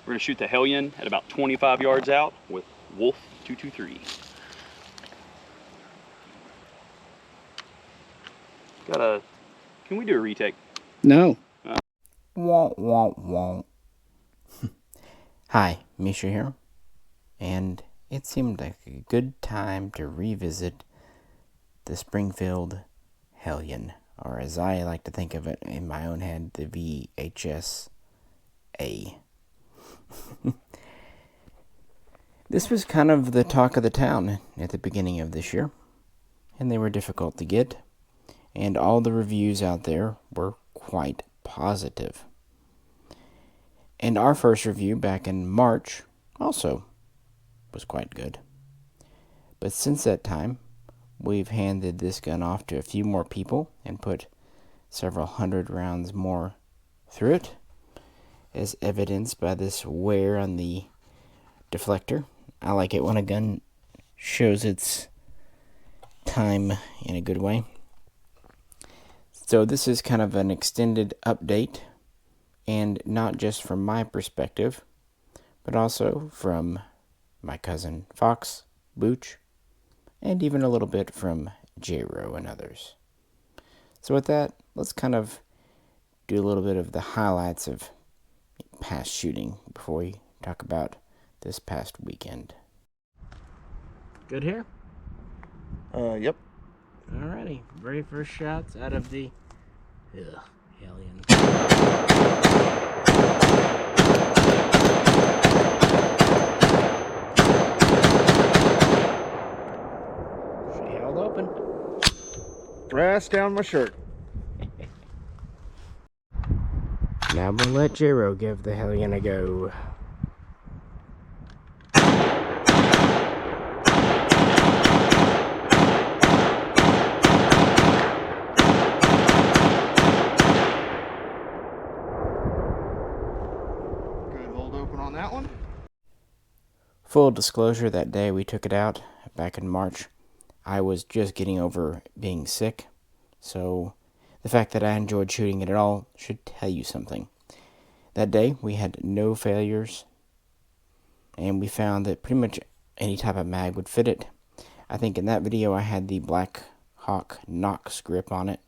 We're gonna shoot the Hellion at about 25 yards out with Wolf 223. Can we do a retake? No. Wah, wah, wah. Hi, Misha here, and it seemed like a good time to revisit the Springfield Hellion, or as I like to think of it in my own head, the VHS-A. This was kind of the talk of the town at the beginning of this year, and they were difficult to get, and all the reviews out there were quite positive. And our first review back in March also was quite good. But since that time, we've handed this gun off to a few more people and put several hundred rounds more through it, as evidenced by this wear on the deflector. I like it when a gun shows its time in a good way. So this is kind of an extended update, and not just from my perspective, but also from my cousin Fox, Booch, and even a little bit from Jroe and others. So with that, let's kind of do a little bit of the highlights of past shooting before we talk about this past weekend. Good here? Yep. Alrighty, very first shots out of the Hellion. She held open. Grass down my shirt. Now we'll let Jroe give the Hellion a go. That one. Full disclosure, that day we took it out back in March, I was just getting over being sick, so the fact that I enjoyed shooting it at all should tell you something. That day we had no failures, and we found that pretty much any type of mag would fit it. I think in that video I had the Black Hawk Knox grip on it.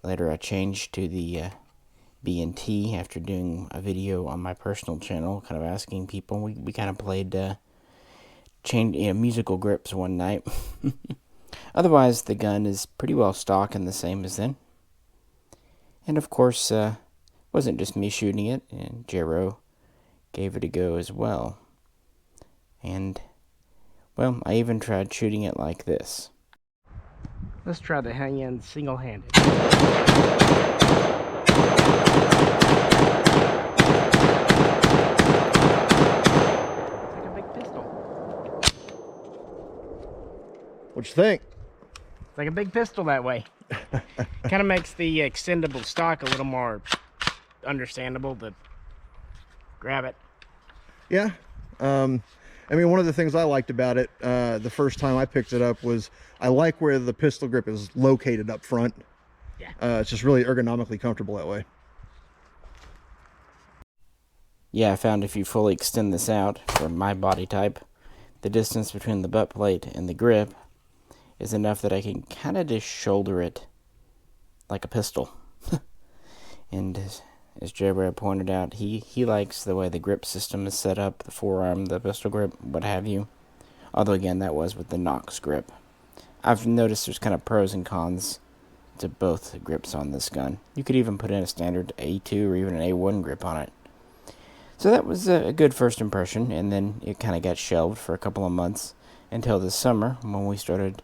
Later I changed to the B&T after doing a video on my personal channel, kind of asking people. We kind of played musical grips one night. Otherwise, the gun is pretty well stock and the same as then. And of course, wasn't just me shooting it, and Jroe gave it a go as well. And, well, I even tried shooting it like this. Let's try the Hellion single-handed. What you think? It's like a big pistol that way. Kind of makes the extendable stock a little more understandable to grab it. Yeah. I mean, one of the things I liked about it the first time I picked it up was I like where the pistol grip is located up front. Yeah. It's just really ergonomically comfortable that way. Yeah, I found if you fully extend this out for my body type, the distance between the butt plate and the grip is enough that I can kind of just shoulder it like a pistol. And as Jroe pointed out, he likes the way the grip system is set up, the forearm, the pistol grip, what have you. Although again, that was with the Knox grip. I've noticed there's kind of pros and cons to both grips on this gun. You could even put in a standard A2 or even an A1 grip on it. So that was a good first impression, and then it kind of got shelved for a couple of months until this summer when we started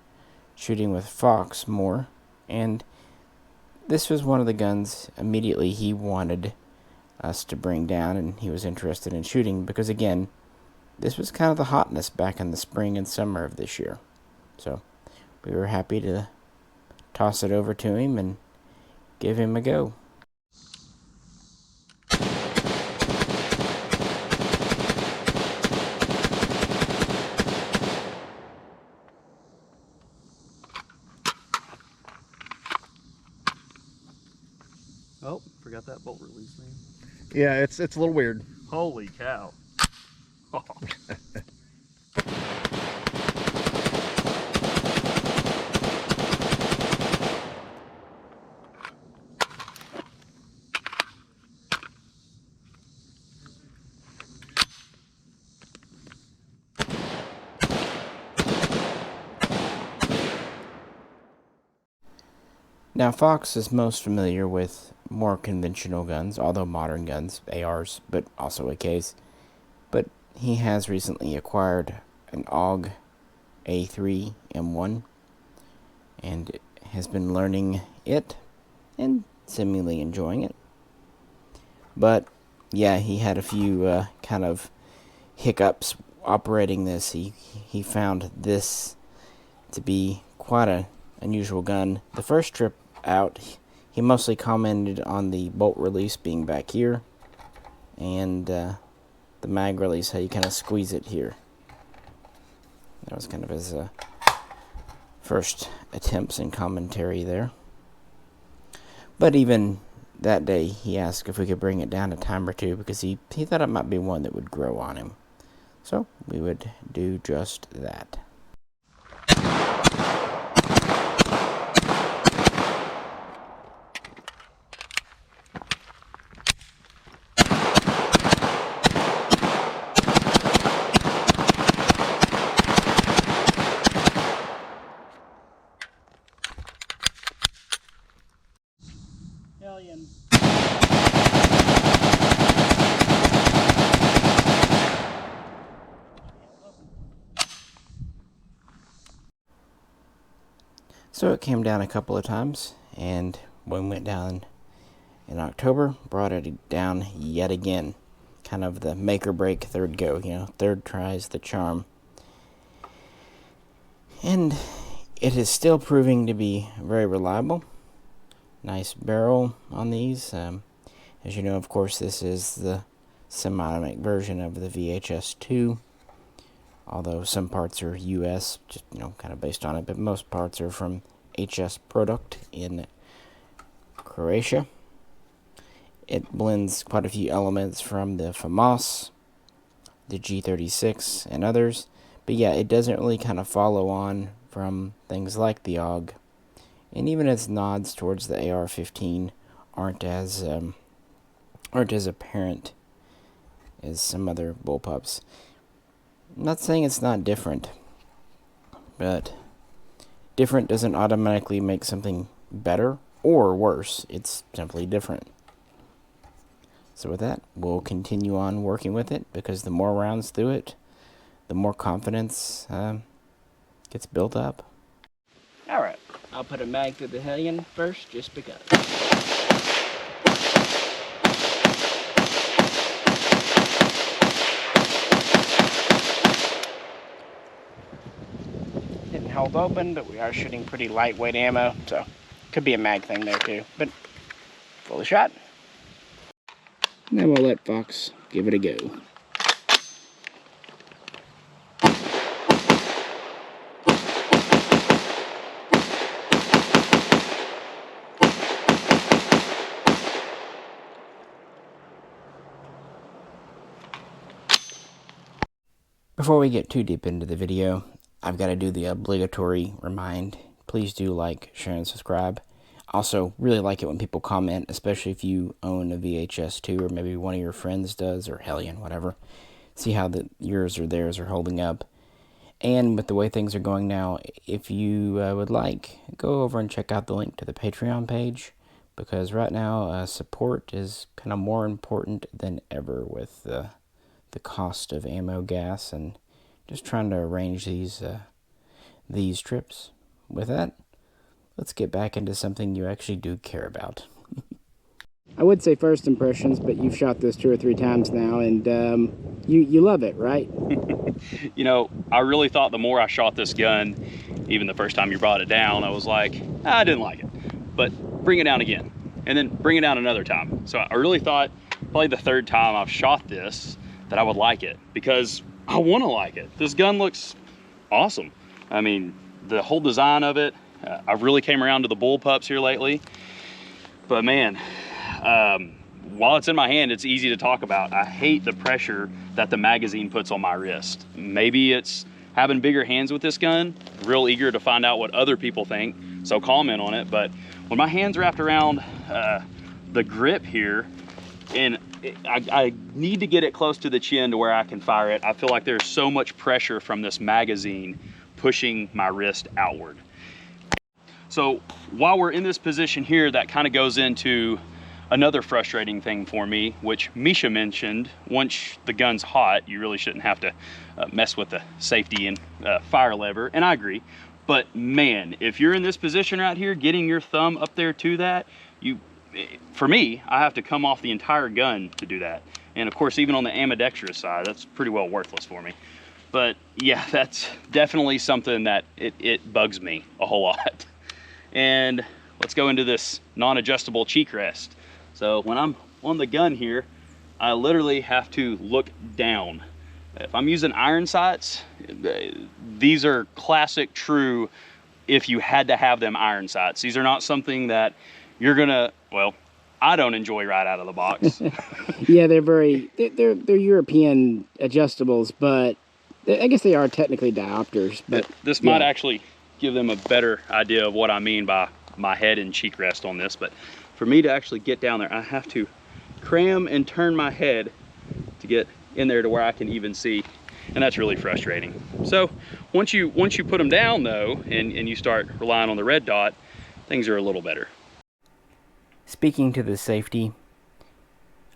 shooting with Fox more. And this was one of the guns immediately he wanted us to bring down, and he was interested in shooting because, again, this was kind of the hotness back in the spring and summer of this year. So we were happy to toss it over to him and give him a go. Oh, forgot that bolt release name. Yeah, it's a little weird. Holy cow. Now, Fox is most familiar with more conventional guns, although modern guns, ARs, but also AKs. But he has recently acquired an AUG A3 M1 and has been learning it and seemingly enjoying it. But yeah, he had a few kind of hiccups operating this. He found this to be quite an unusual gun. The first trip out, he mostly commented on the bolt release being back here, and the mag release, how you kind of squeeze it here. That was kind of his first attempts in commentary there. But even that day, he asked if we could bring it down a time or two, because he thought it might be one that would grow on him. So we would do just that. Hellion. So it came down a couple of times, and when we went down in October, brought it down yet again. Kind of the make or break third go, third try's the charm. And it is still proving to be very reliable. Nice barrel on these. As you know, of course, this is the semi-automatic version of the VHS-2. Although some parts are US, just kind of based on it, but most parts are from HS product in Croatia. It blends quite a few elements from the FAMAS, the G36, and others. But yeah, it doesn't really kind of follow on from things like the AUG. And even its nods towards the AR-15 aren't as apparent as some other bullpups. I'm not saying it's not different, but different doesn't automatically make something better or worse. It's simply different. So with that, we'll continue on working with it, because the more rounds through it, the more confidence gets built up. Alright, I'll put a mag through the Hellion first, just because. Didn't hold open, but we are shooting pretty lightweight ammo, so could be a mag thing there too, but fully shot. And then we'll let Fox give it a go. Before we get too deep into the video, I've got to do the obligatory remind. Please do like, share, and subscribe. Also, really like it when people comment, especially if you own a VHS2 or maybe one of your friends does, or Hellion, whatever. See how yours or theirs are holding up. And with the way things are going now, if you would like, go over and check out the link to the Patreon page, because right now support is kind of more important than ever with the cost of ammo, gas, and just trying to arrange these trips. With that, let's get back into something you actually do care about. I would say first impressions, but you've shot this 2 or 3 times now, and you love it, right? I really thought the more I shot this gun, even the first time you brought it down, I was like, I didn't like it. But bring it down again, and then bring it down another time. So I really thought, probably the 3rd time I've shot this, that I would like it, because I want to like it. This gun looks awesome. I mean, the whole design of it, I really came around to the bullpups here lately, but man, while it's in my hand, it's easy to talk about. I hate the pressure that the magazine puts on my wrist. Maybe it's having bigger hands with this gun. Real eager to find out what other people think, so comment on it. But when my hand's wrapped around the grip here, and I need to get it close to the chin to where I can fire it, I feel like there's so much pressure from this magazine pushing my wrist outward. So while we're in this position here, that kind of goes into another frustrating thing for me, which Misha mentioned. Once the gun's hot, you really shouldn't have to mess with the safety and fire lever, and I agree. But man, if you're in this position right here, getting your thumb up there to that, for me, I have to come off the entire gun to do that. And of course, even on the ambidextrous side, that's pretty well worthless for me. But yeah, that's definitely something that it bugs me a whole lot. And let's go into this non-adjustable cheek rest. So when I'm on the gun here, I literally have to look down. If I'm using iron sights, these are classic true if you had to have them iron sights. These are not something that you're gonna, well, I don't enjoy right out of the box. Yeah, they're European adjustables, but I guess they are technically diopters. But this might actually give them a better idea of what I mean by my head and cheek rest on this. But for me to actually get down there, I have to cram and turn my head to get in there to where I can even see, and that's really frustrating. So once you put them down though, and you start relying on the red dot, things are a little better. Speaking to the safety,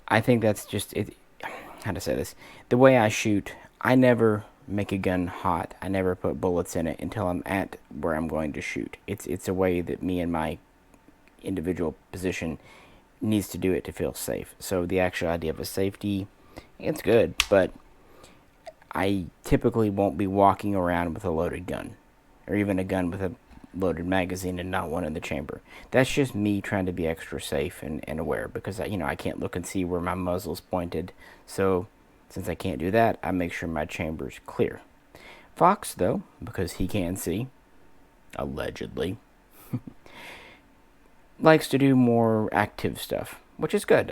I think that's just it. How to say this? The way I shoot, I never make a gun hot. I never put bullets in it until I'm at where I'm going to shoot. It's a way that me and my individual position needs to do it to feel safe. So the actual idea of a safety, it's good, but I typically won't be walking around with a loaded gun, or even a gun with a loaded magazine and not one in the chamber. That's just me trying to be extra safe and aware, because I can't look and see where my muzzle's pointed. So since I can't do that, I make sure my chamber's clear. Fox, though, because he can see, allegedly, likes to do more active stuff, which is good.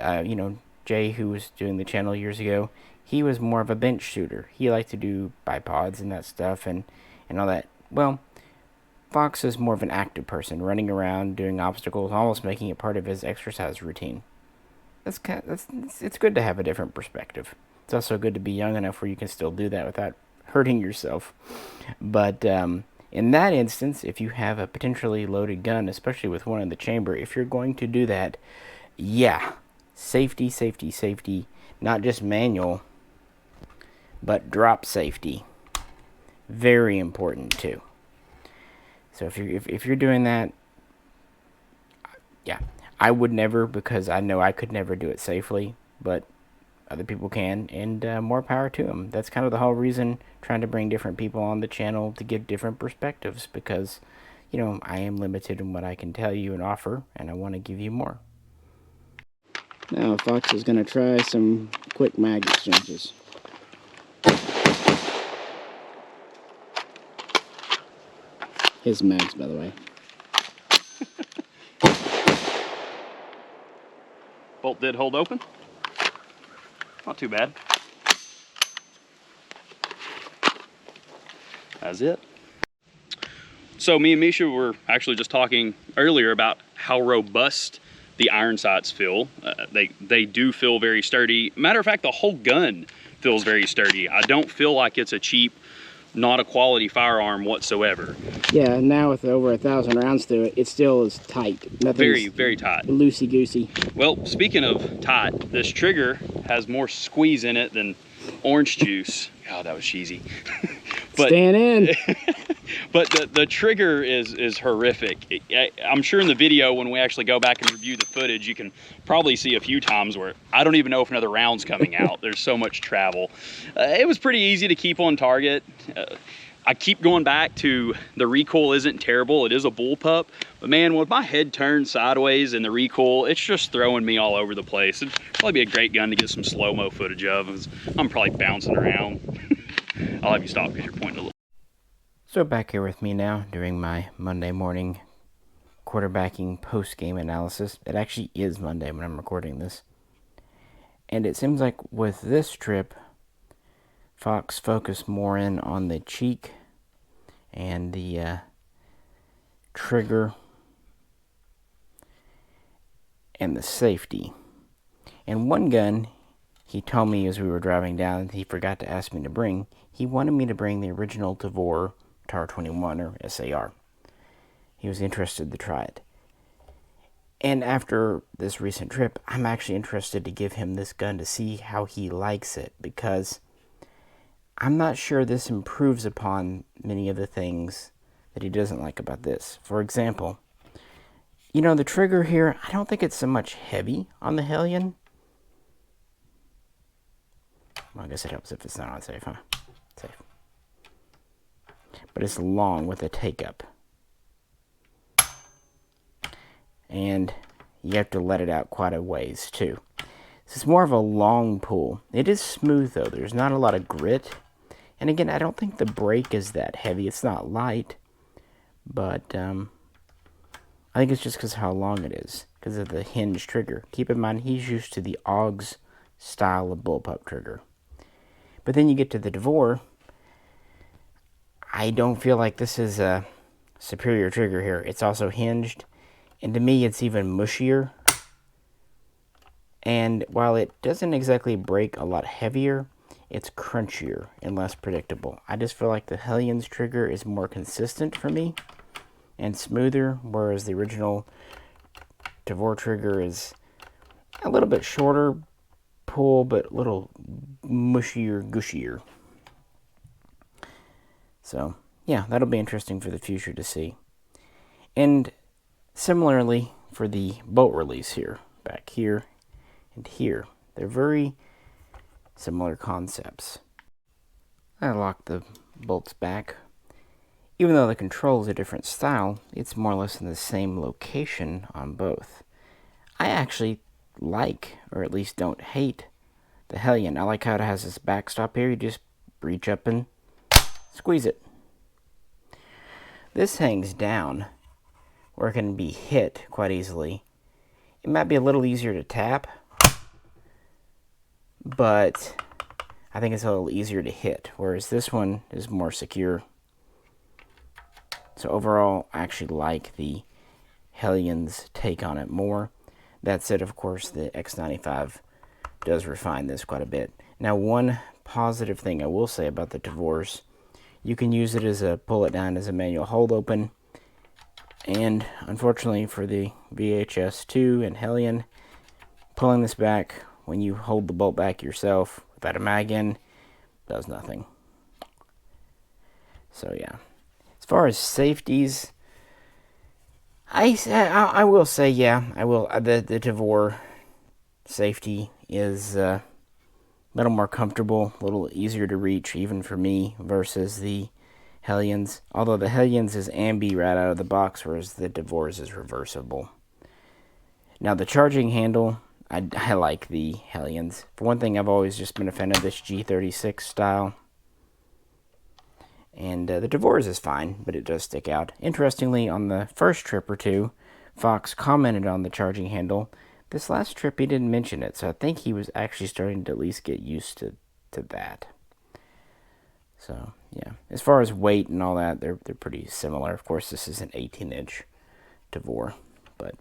Jay, who was doing the channel years ago, he was more of a bench shooter. He liked to do bipods and that stuff and all that. Well, Fox is more of an active person, running around, doing obstacles, almost making it part of his exercise routine. It's good to have a different perspective. It's also good to be young enough where you can still do that without hurting yourself. But in that instance, if you have a potentially loaded gun, especially with one in the chamber, if you're going to do that, yeah, safety, safety, safety, not just manual, but drop safety. Very important too. So if you're doing that, yeah, I would never, because I know I could never do it safely, but other people can, and more power to them. That's kind of the whole reason, trying to bring different people on the channel to give different perspectives, because, I am limited in what I can tell you and offer, and I want to give you more. Now Fox is going to try some quick mag exchanges. His mags, by the way. Bolt did hold open. Not too bad. That's it. So me and Misha were actually just talking earlier about how robust the iron sights feel. They do feel very sturdy. Matter of fact, the whole gun feels very sturdy. I don't feel like it's a cheap, not a quality firearm whatsoever. Yeah, now with over 1,000 rounds to it, it still is tight. Nothing's very, very tight. Loosey-goosey. Well, speaking of tight, this trigger has more squeeze in it than orange juice. God, that was cheesy. But, stand in. But the trigger is horrific. I'm sure in the video, when we actually go back and review the footage, you can probably see a few times where I don't even know if another round's coming out. There's so much travel. It was pretty easy to keep on target. I keep going back to the recoil isn't terrible. It is a bullpup, but man, with my head turned sideways and the recoil, it's just throwing me all over the place. It'd probably be a great gun to get some slow-mo footage of. I'm probably bouncing around. I'll have you stop because you're pointing a little. So back here with me now during my Monday morning quarterbacking post-game analysis. It actually is Monday when I'm recording this. And it seems like with this trip, Fox focused more in on the cheek and the trigger and the safety. And one gun, he told me as we were driving down, he forgot to ask me to bring. He wanted me to bring the original Tavor TAR-21 or SAR. He was interested to try it. And after this recent trip, I'm actually interested to give him this gun to see how he likes it, because I'm not sure this improves upon many of the things that he doesn't like about this. For example, you know, the trigger here, I don't think it's so much heavy on the Hellion. Well, I guess it helps if it's not on safe, huh? Safe. But it's long with a take-up. And you have to let it out quite a ways, too. This is more of a long pull. It is smooth, though. There's not a lot of grit. And again, I don't think the brake is that heavy. It's not light. But I think it's just because of how long it is. Because of the hinge trigger. Keep in mind, he's used to the AUG's style of bullpup trigger. But then you get to the Tavor. I don't feel like this is a superior trigger here. It's also hinged. And to me, it's even mushier. And while it doesn't exactly break a lot heavier, it's crunchier and less predictable. I just feel like the Hellion's trigger is more consistent for me and smoother, whereas the original Tavor trigger is a little bit shorter pull, but a little mushier, gushier. So, yeah, that'll be interesting for the future to see. And similarly, for the bolt release here, back here and here, they're very similar concepts. I lock the bolts back. Even though the control is a different style, it's more or less in the same location on both. I actually like, or at least don't hate, the Hellion. I like how it has this backstop here. You just reach up and squeeze it. This hangs down, where it can be hit quite easily. It might be a little easier to tap, but I think it's a little easier to hit, whereas this one is more secure. So overall, I actually like the Hellion's take on it more. That said, of course, the X95 does refine this quite a bit. Now, one positive thing I will say about the Tavors, you can use it as a pull it down as a manual hold open. And unfortunately for the VHS2 and Hellion, pulling this back when you hold the bolt back yourself without a mag in does nothing. So yeah, as far as safeties, I will say, yeah, I will. The Tavor safety is a little more comfortable, a little easier to reach, even for me, versus the Hellion's. Although the Hellion's is ambi right out of the box, whereas the Tavor's is reversible. Now the charging handle, I like the Hellion's. For one thing, I've always just been a fan of this G36 style. And the Tavor's is fine, but it does stick out. Interestingly, on the first trip or two, Fox commented on the charging handle. This last trip, he didn't mention it, so I think he was actually starting to at least get used to that. So, yeah. As far as weight and all that, they're pretty similar. Of course, this is an 18-inch Tavor, but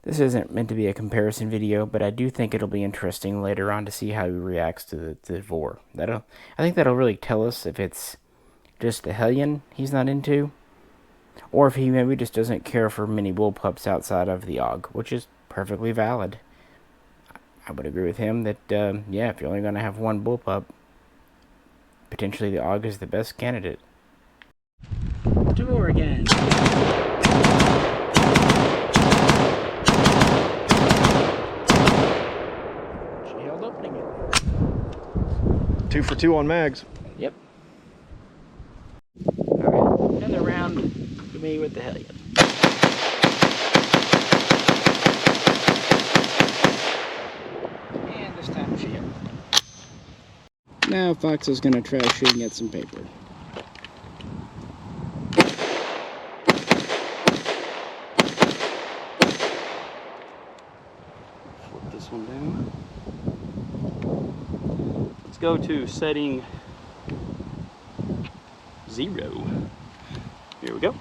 this isn't meant to be a comparison video, but I do think it'll be interesting later on to see how he reacts to the Tavor. I think that'll really tell us if it's just the Hellion he's not into, or if he maybe just doesn't care for many bullpups outside of the AUG, which is perfectly valid. I would agree with him that, yeah, if you're only going to have one bullpup, potentially the AUG is the best candidate. Tavor again. She held opening it. 2 for 2 on mags. Yep. Alright, another round for me with the Hellion. And this time she hit. Now Fox is going to try shooting at some paper. Flip this one down. let's go to setting 0. Here we go.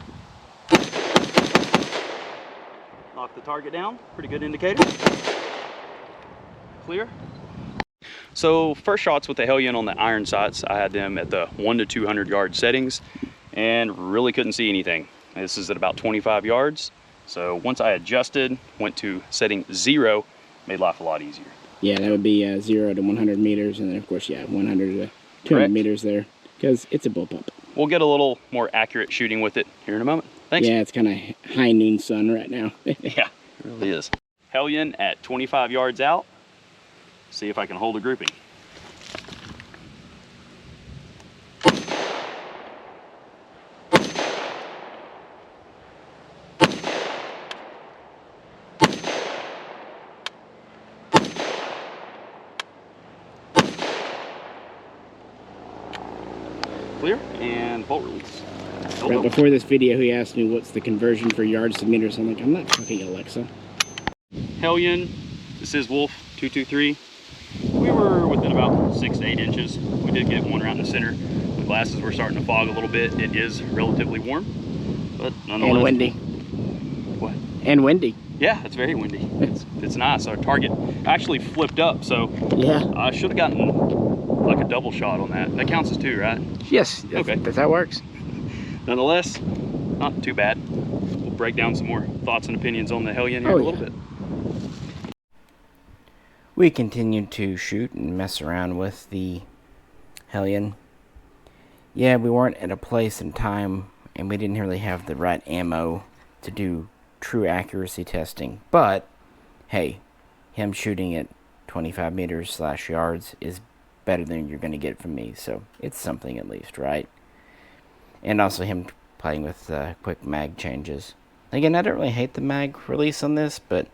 Lock the target down, pretty good indicator. Clear. So first shots with the Hellion on the iron sights, I had them at the 1 to 200 yard settings and really couldn't see anything. This is at about 25 yards. So once I adjusted, went to setting 0, made life a lot easier. Yeah, that would be 0 to 100 meters, and then of course, yeah, 100 to 200 Correct. Meters there, because it's a bullpup. We'll get a little more accurate shooting with it here in a moment. Thanks. Yeah, it's kind of high noon sun right now. Yeah, it really is. Hellion at 25 yards out. See if I can hold a grouping. Clear, and bolt release. Right before this video, he asked me what's the conversion for yards to meters. I'm like, I'm not fucking Alexa. Hellion, this is Wolf 223. We were within about 6 to 8 inches. We did get one around the center. The glasses were starting to fog a little bit. It is relatively warm, but nonetheless. And windy. What? And windy. Yeah, it's very windy. It's nice. Our target actually flipped up, so yeah, I should have gotten like a double shot on that. That counts as 2, right? Yes. Okay. That's how it works. Nonetheless, not too bad. We'll break down some more thoughts and opinions on the Hellion here in a little bit. We continued to shoot and mess around with the Hellion. Yeah, we weren't at a place and time, and we didn't really have the right ammo to do true accuracy testing. But, hey, him shooting at 25 meters / yards is better than you're going to get from me, so it's something at least, right? And also him playing with quick mag changes. Again, I don't really hate the mag release on this, but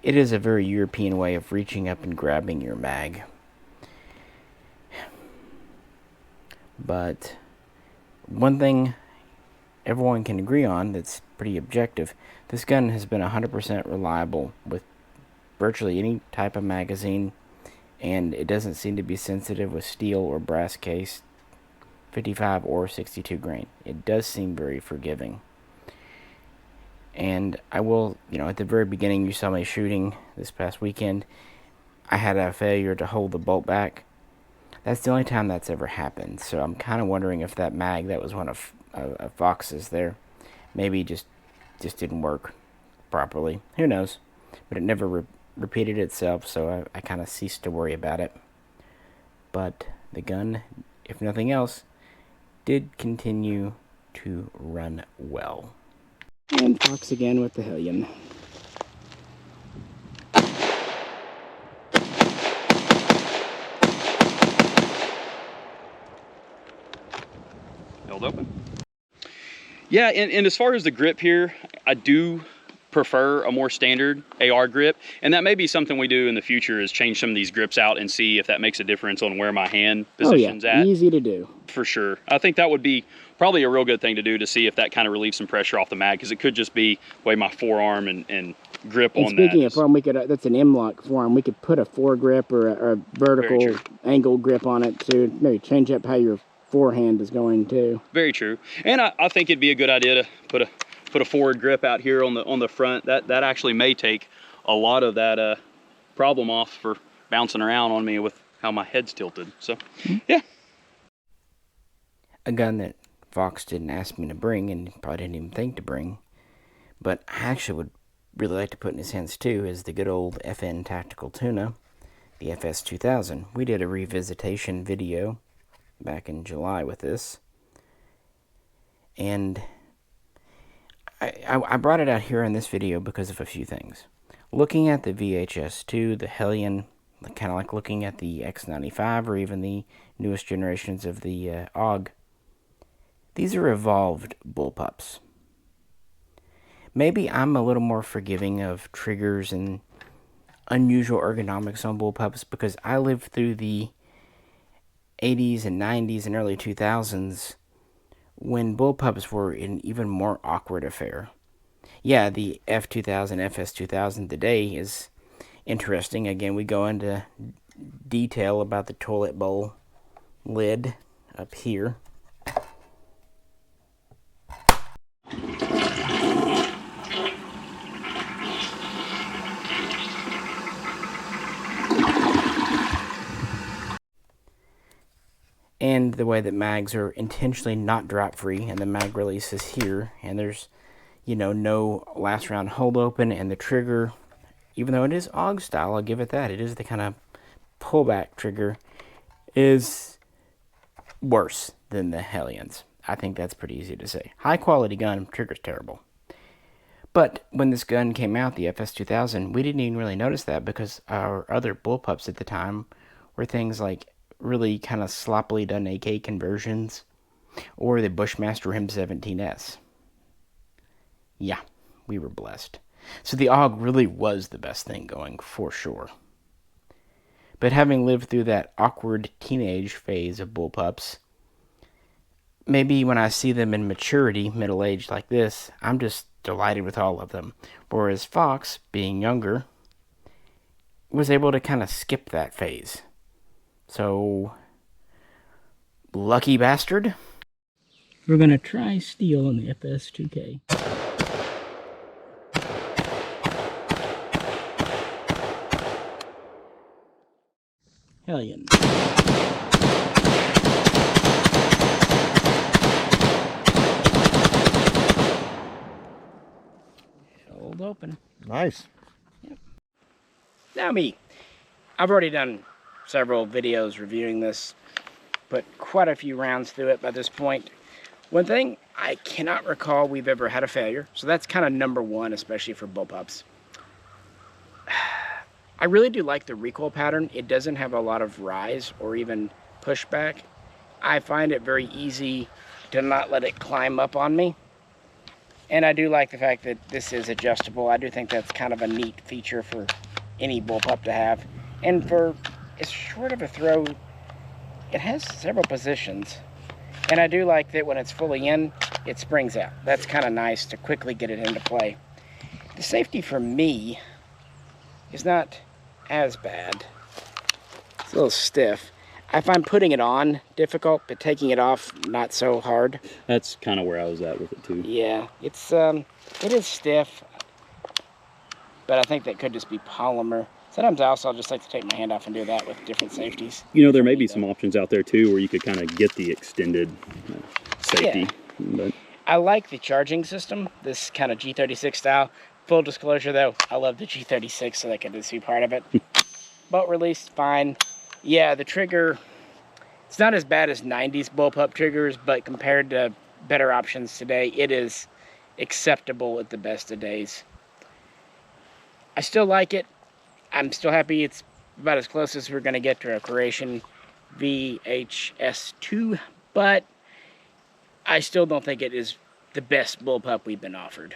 it is a very European way of reaching up and grabbing your mag. But one thing everyone can agree on that's pretty objective, this gun has been 100% reliable with virtually any type of magazine, and it doesn't seem to be sensitive with steel or brass case, 55 or 62 grain. It does seem very forgiving. And I will, at the very beginning you saw me shooting this past weekend, I had a failure to hold the bolt back. That's the only time that's ever happened. So I'm kind of wondering if that mag, that was one of Fox's there, maybe just didn't work properly. Who knows? But it never repeated itself, so I kind of ceased to worry about it. But the gun, if nothing else, did continue to run well. And Fox again with the Hellion. Held open. Yeah, and as far as the grip here, I do prefer a more standard AR grip, and that may be something we do in the future, is change some of these grips out and see if that makes a difference on where my hand position's at. Easy to do. For sure. I think that would be probably a real good thing to do, to see if that kind of relieves some pressure off the mag, because it could just be the way my forearm and grip on that. Speaking of forearm, we could that's an M-lock forearm. We could put a foregrip or a vertical angle grip on it to maybe change up how your forehand is going too. Very true. And I think it'd be a good idea to put a forward grip out here on the front. That actually may take a lot of that problem off for bouncing around on me with how my head's tilted. So yeah. A gun that Fox didn't ask me to bring, and probably didn't even think to bring, but I actually would really like to put in his hands too, is the good old FN Tactical Tuna, the FS2000. We did a revisitation video back in July with this, and I brought it out here in this video because of a few things. Looking at the VHS2, the Hellion, kind of like looking at the X95 or even the newest generations of the AUG, these are evolved bullpups. Maybe I'm a little more forgiving of triggers and unusual ergonomics on bullpups because I lived through the 80s and 90s and early 2000s when bullpups were an even more awkward affair. Yeah, the F2000, FS2000 today is interesting. Again, we go into detail about the toilet bowl lid up here. And the way that mags are intentionally not drop free, and the mag release is here, and there's, you know, no last round hold open, and the trigger, even though it is AUG style, I'll give it that, it is the kind of pullback trigger, is worse than the Hellion's. I think that's pretty easy to say. High quality gun, trigger's terrible. But when this gun came out, the FS2000, we didn't even really notice that because our other bullpups at the time were things like really kind of sloppily done AK conversions, or the Bushmaster M17S. Yeah, we were blessed. So the AUG really was the best thing going, for sure. But having lived through that awkward teenage phase of bullpups, maybe when I see them in maturity, middle-aged like this, I'm just delighted with all of them. Whereas Fox, being younger, was able to kind of skip that phase. So, lucky bastard. We're going to try steel on the FS2K. Hellion. Hold open. Nice. Yep. Now me. I've already done several videos reviewing this, put quite a few rounds through it by this point. One thing, I cannot recall we've ever had a failure, so that's kind of number one, especially for bullpups. I really do like the recoil pattern. It doesn't have a lot of rise or even pushback. I find it very easy to not let it climb up on me. And I do like the fact that this is adjustable. I do think that's kind of a neat feature for any bullpup to have. And for as short of a throw, it has several positions. And I do like that when it's fully in, it springs out. That's kind of nice to quickly get it into play. The safety for me is not as bad. It's a little stiff. I find putting it on difficult, but taking it off not so hard. That's kind of where I was at with it too. Yeah, it is stiff, but I think that could just be polymer. Sometimes I'll just like to take my hand off and do that with different safeties. You know, there may be some options out there too where you could kind of get the extended safety. Yeah. But I like the charging system, this kind of G36 style. Full disclosure though, I love the G36, so that could just be part of it. Bolt release, fine. Yeah, the trigger, it's not as bad as 90s bullpup triggers, but compared to better options today, it is acceptable at the best of days. I still like it. I'm still happy it's about as close as we're going to get to a Croatian VHS-2, but I still don't think it is the best bullpup we've been offered.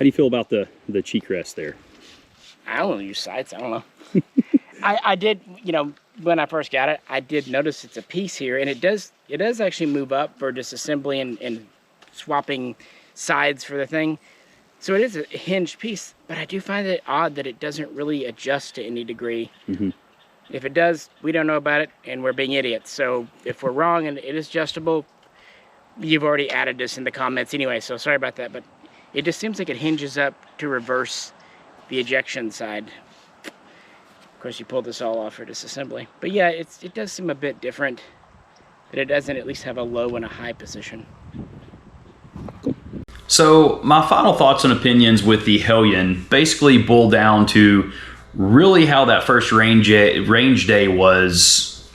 how do you feel about the cheek rest there? I don't use sights. I don't know. I did, you know, when I first got it, I did notice it's a piece here, and it does actually move up for disassembly and swapping sides for the thing. So it is a hinged piece, but I do find it odd that it doesn't really adjust to any degree. Mm-hmm. If it does, we don't know about it, and we're being idiots. So if we're wrong and it is adjustable, you've already added this in the comments anyway, so sorry about that. But it just seems like it hinges up to reverse the ejection side. Of course, you pull this all off for disassembly. But yeah, it does seem a bit different, that it doesn't at least have a low and a high position. So my final thoughts and opinions with the Hellion basically boil down to really how that first range day was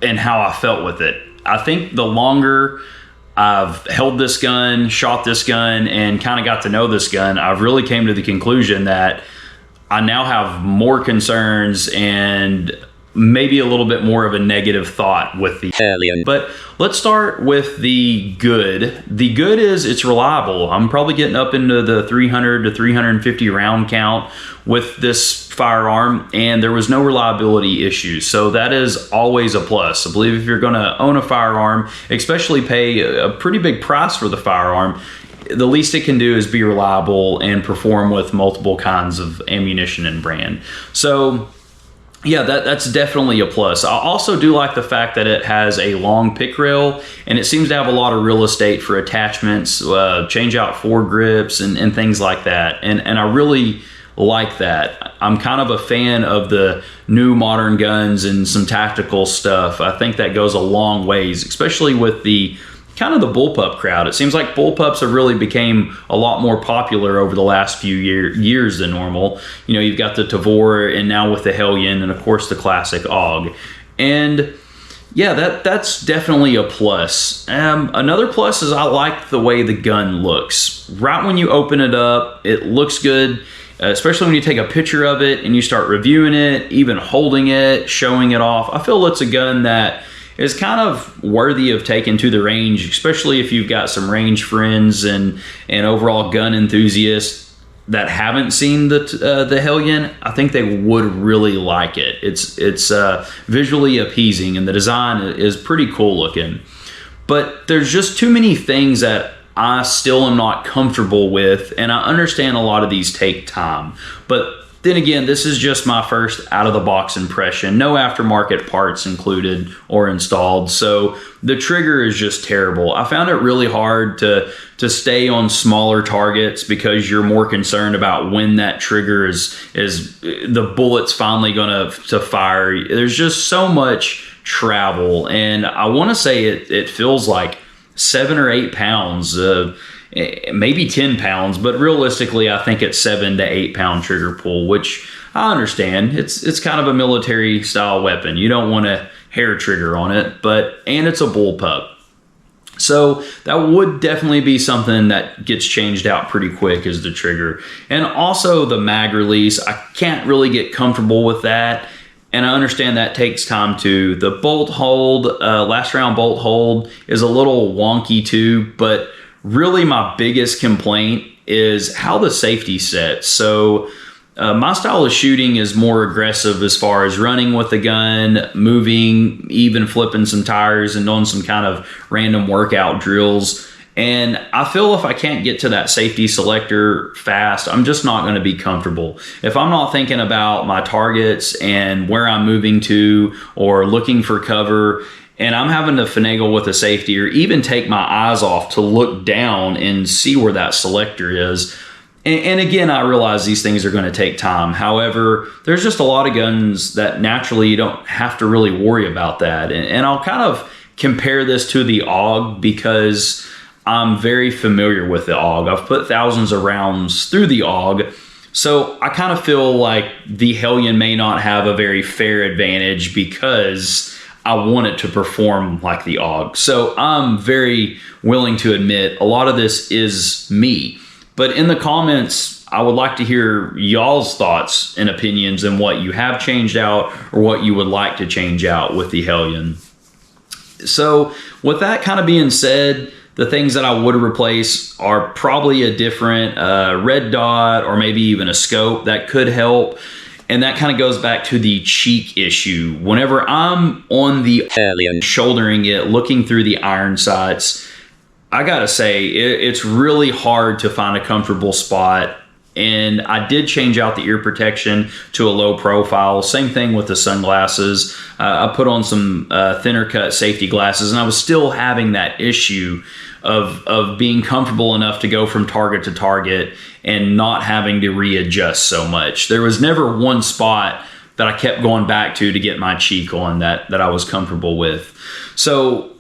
and how I felt with it. I think the longer I've held this gun, shot this gun, and kind of got to know this gun, I've really came to the conclusion that I now have more concerns and maybe a little bit more of a negative thought with the Hellion. But let's start with the good. The good is it's reliable. I'm probably getting up into the 300 to 350 round count with this firearm, and there was no reliability issues. So that is always a plus. I believe if you're going to own a firearm, especially pay a pretty big price for the firearm, the least it can do is be reliable and perform with multiple kinds of ammunition and brand. So Yeah, that's definitely a plus. I also do like the fact that it has a long pick rail, and it seems to have a lot of real estate for attachments, change out foregrips and things like that. And I really like that. I'm kind of a fan of the new modern guns and some tactical stuff. I think that goes a long ways, especially with the kind of the bullpup crowd. It seems like bullpups have really became a lot more popular over the last few years than normal. You know, you've got the Tavor, and now with the Hellion, and of course the classic AUG. And yeah, that's definitely a plus. Another plus is I like the way the gun looks. Right when you open it up, it looks good, especially when you take a picture of it and you start reviewing it, even holding it, showing it off. I feel it's a gun that is kind of worthy of taking to the range, especially if you've got some range friends and overall gun enthusiasts that haven't seen the Hellion. I think they would really like it. It's visually appeasing, and the design is pretty cool looking. But there's just too many things that I still am not comfortable with, and I understand a lot of these take time. But then again, this is just my first out-of-the-box impression. No aftermarket parts included or installed, so the trigger is just terrible. I found it really hard to stay on smaller targets because you're more concerned about when that trigger is the bullet's finally going to fire. There's just so much travel, and I want to say it feels like 7 or 8 pounds. Maybe 10 pounds, but realistically, I think it's 7 to 8 pound trigger pull, which I understand. It's kind of a military style weapon. You don't want a hair trigger on it, and it's a bullpup. So that would definitely be something that gets changed out pretty quick, is the trigger. And also the mag release, I can't really get comfortable with that. And I understand that takes time too. The bolt hold, last round bolt hold is a little wonky too, but really my biggest complaint is how the safety sets. So my style of shooting is more aggressive as far as running with the gun, moving, even flipping some tires and doing some kind of random workout drills. And I feel if I can't get to that safety selector fast, I'm just not going to be comfortable. If I'm not thinking about my targets and where I'm moving to or looking for cover, and I'm having to finagle with a safety or even take my eyes off to look down and see where that selector is. And again, I realize these things are going to take time. However, there's just a lot of guns that naturally you don't have to really worry about that. And I'll kind of compare this to the AUG because I'm very familiar with the AUG. I've put thousands of rounds through the AUG. So I kind of feel like the Hellion may not have a very fair advantage because I want it to perform like the AUG. So I'm very willing to admit a lot of this is me. But in the comments, I would like to hear y'all's thoughts and opinions on what you have changed out or what you would like to change out with the Hellion. So with that kind of being said, the things that I would replace are probably a different red dot or maybe even a scope that could help. And that kind of goes back to the cheek issue. Whenever I'm on the Hellion, shouldering it, looking through the iron sights, I gotta say, it's really hard to find a comfortable spot. And I did change out the ear protection to a low profile. Same thing with the sunglasses. I put on some thinner cut safety glasses, and I was still having that issue of being comfortable enough to go from target to target and not having to readjust so much. There was never one spot that I kept going back to get my cheek on that I was comfortable with. So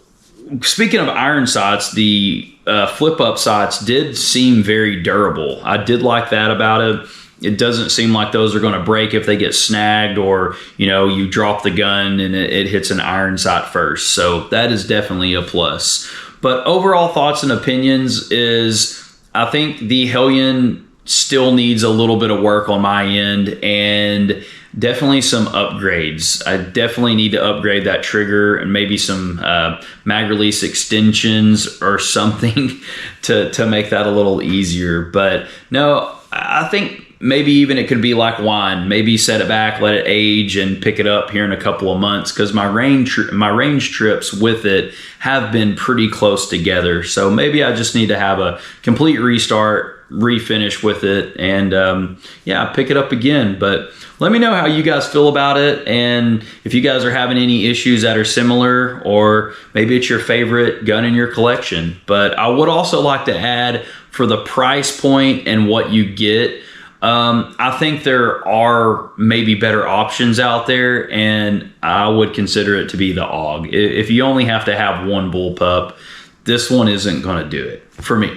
speaking of iron sights, the flip up sights did seem very durable. I did like that about it. It doesn't seem like those are going to break if they get snagged or, you drop the gun and it hits an iron sight first. So that is definitely a plus. But overall thoughts and opinions is I think the Hellion still needs a little bit of work on my end and definitely some upgrades. I definitely need to upgrade that trigger and maybe some mag release extensions or something to make that a little easier. But no, I think maybe even it could be like wine. Maybe set it back, let it age, and pick it up here in a couple of months because my range trips with it have been pretty close together. So maybe I just need to have a complete restart, refinish with it, and yeah, pick it up again. But let me know how you guys feel about it, and if you guys are having any issues that are similar, or maybe it's your favorite gun in your collection. But I would also like to add, for the price point and what you get, I think there are maybe better options out there, and I would consider it to be the AUG. If you only have to have one bullpup, this one isn't going to do it for me.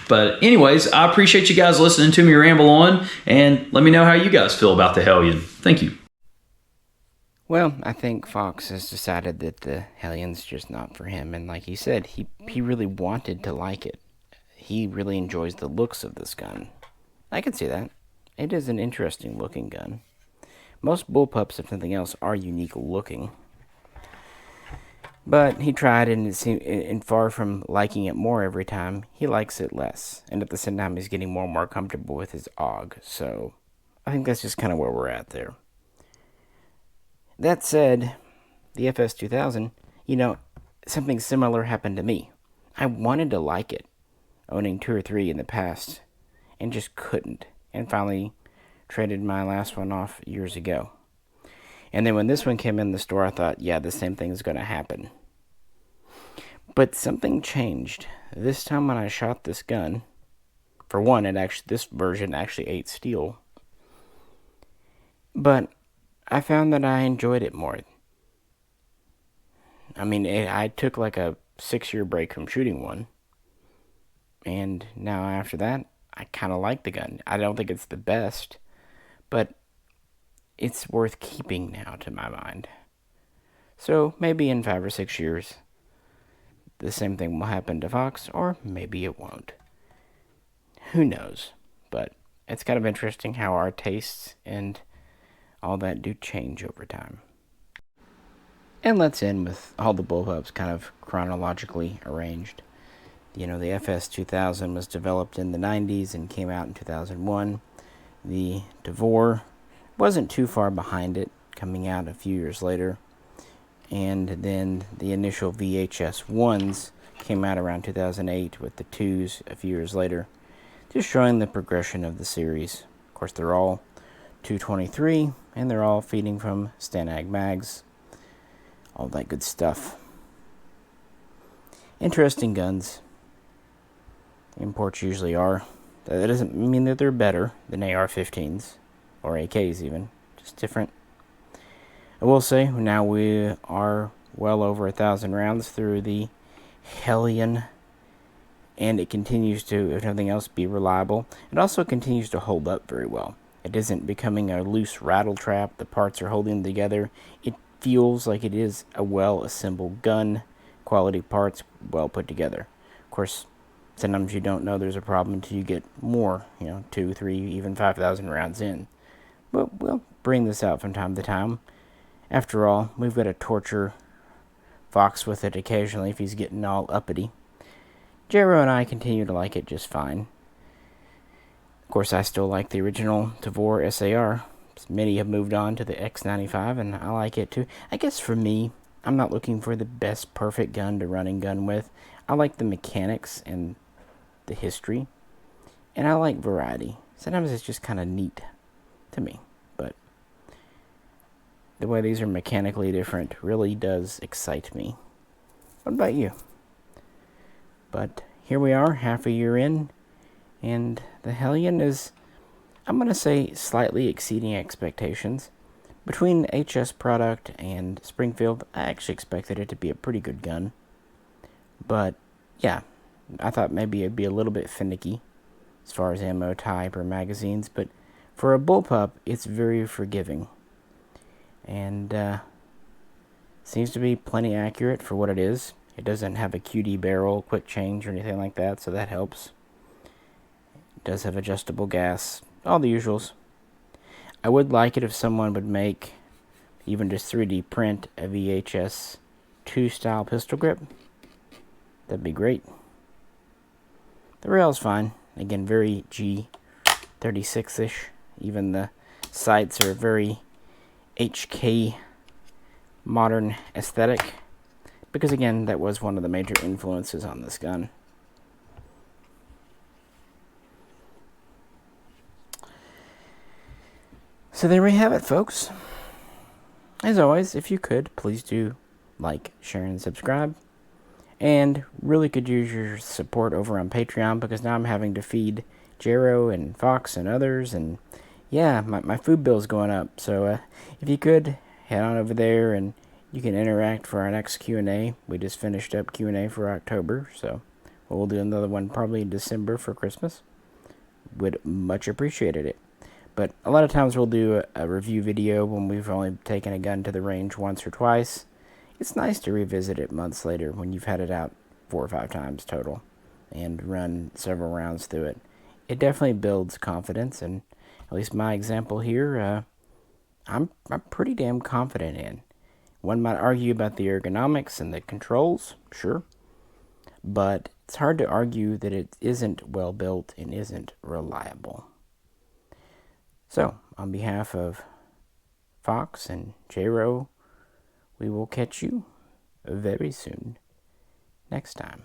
But anyways, I appreciate you guys listening to me ramble on, and let me know how you guys feel about the Hellion. Thank you. Well, I think Fox has decided that the Hellion's just not for him, and like he said, he really wanted to like it. He really enjoys the looks of this gun. I can see that. It is an interesting looking gun. Most bullpups, if nothing else, are unique looking. But he tried, and it seemed, and far from liking it more every time, he likes it less. And at the same time, he's getting more and more comfortable with his AUG. So I think that's just kind of where we're at there. That said, the FS2000, you know, something similar happened to me. I wanted to like it, owning 2 or 3 in the past, and just couldn't. And finally traded my last one off years ago. And then when this one came in the store, I thought, yeah, the same thing is going to happen. But something changed. This time when I shot this gun, for one, this version actually ate steel. But I found that I enjoyed it more. I mean, I took like a 6-year break from shooting one. And now after that, I kind of like the gun. I don't think it's the best, but it's worth keeping now, to my mind. So maybe in 5 or 6 years, the same thing will happen to Fox, or maybe it won't. Who knows? But it's kind of interesting how our tastes and all that do change over time. And let's end with all the bullpups kind of chronologically arranged. You know, the FS2000 was developed in the 90s and came out in 2001. The Tavor wasn't too far behind it, coming out a few years later. And then the initial VHS-1s came out around 2008, with the 2s a few years later, just showing the progression of the series. Of course, they're all 223, and they're all feeding from Stanag mags, all that good stuff. Interesting guns. Imports usually are. That doesn't mean that they're better than AR-15s, or AKs even, just different. I will say, now we are well over 1,000 rounds through the Hellion, and it continues to, if nothing else, be reliable. It also continues to hold up very well. It isn't becoming a loose rattle trap. The parts are holding together. It feels like it is a well-assembled gun, quality parts, well put together. Of course, sometimes you don't know there's a problem until you get more, 2, 3, even 5,000 rounds in. But we'll bring this out from time to time. After all, we've got to torture Fox with it occasionally if he's getting all uppity. Jroe and I continue to like it just fine. Of course, I still like the original Tavor SAR. Many have moved on to the X95, and I like it too. I guess for me, I'm not looking for the best perfect gun to run and gun with. I like the mechanics and the history, and I like variety. Sometimes it's just kind of neat to me, but the way these are mechanically different really does excite me. What about you? But here we are, half a year in, and the Hellion is, I'm going to say, slightly exceeding expectations. Between HS product and Springfield, I actually expected it to be a pretty good gun. But, yeah, I thought maybe it'd be a little bit finicky as far as ammo type or magazines, but for a bullpup, it's very forgiving. And seems to be plenty accurate for what it is. It doesn't have a QD barrel, quick change, or anything like that, so that helps. It does have adjustable gas, all the usuals. I would like it if someone would make, even just 3D print, a VHS-2 style pistol grip. That'd be great. The rail's fine. Again, very G36-ish. Even the sights are very HK modern aesthetic. Because again, that was one of the major influences on this gun. So there we have it, folks. As always, if you could, please do like, share, and subscribe. And really could use your support over on Patreon, because now I'm having to feed Jroe and Fox and others, and yeah, my food bill's going up. So if you could, head on over there and you can interact for our next Q&A. We just finished up Q&A for October, so we'll do another one probably in December for Christmas. Would much appreciated it. But a lot of times we'll do a review video when we've only taken a gun to the range once or twice. It's nice to revisit it months later when you've had it out 4 or 5 times total and run several rounds through it. It definitely builds confidence, and at least my example here, I'm pretty damn confident in. One might argue about the ergonomics and the controls, sure, but it's hard to argue that it isn't well built and isn't reliable. So, on behalf of Fox and Jroe, we will catch you very soon next time.